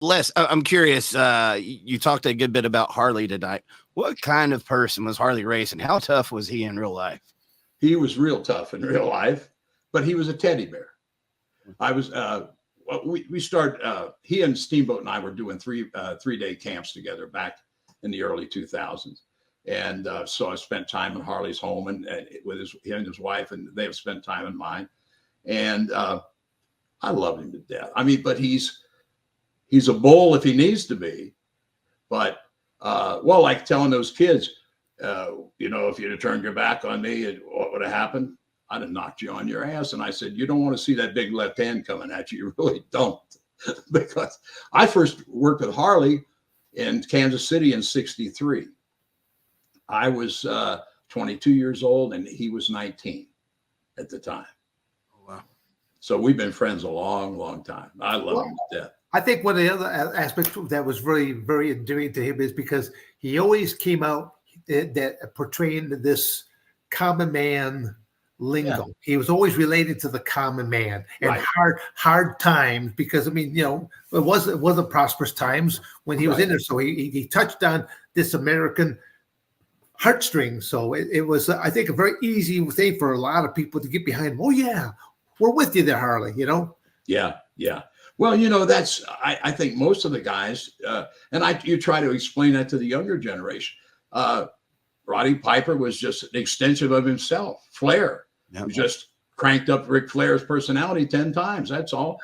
Les, I'm curious. You talked a good bit about Harley tonight. What kind of person was Harley racing? How tough was he in real life? He was real tough in real life, but he was a teddy bear. I was. Well, we started. He and Steamboat and I were doing 3-day camps together back in the early 2000s, and so I spent time in Harley's home and with him and his wife, and they have spent time in mine, and I love him to death. I mean, but he's a bull if he needs to be, but well, like telling those kids, if you'd have turned your back on me, what would have happened? I'd have knocked you on your ass. And I said, you don't want to see that big left hand coming at you. You really don't. Because I first worked with Harley in Kansas City in '63. I was 22 years old and he was 19 at the time. Oh, wow. So we've been friends a long, long time. I love him to death. I think one of the other aspects that was very, very endearing to him is because he always came out that portraying this common man lingo. Yeah. He was always related to the common man and hard times, because I mean, it wasn't prosperous times when he was in there. So he touched on this American heartstrings. So it was, I think, a very easy thing for a lot of people to get behind. Oh yeah, we're with you there, Harley. Yeah. Well, that's I think most of the guys, and you try to explain that to the younger generation. Roddy Piper was just an extension of himself. Flair, who just cranked up Ric Flair's personality 10 times. That's all.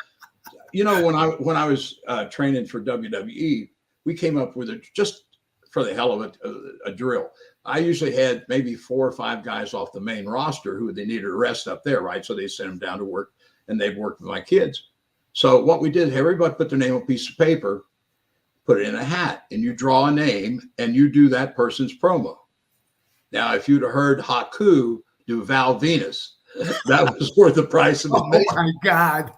When I was training for WWE, we came up with just for the hell of it, a drill. I usually had maybe 4 or 5 guys off the main roster who they needed a rest up there, right? So they sent them down to work, and they'd work with my kids. So what we did, everybody put their name on a piece of paper, put it in a hat, and you draw a name, and you do that person's promo. Now, if you'd have heard Haku do Val Venus, that was worth the price of admission. Oh, my God.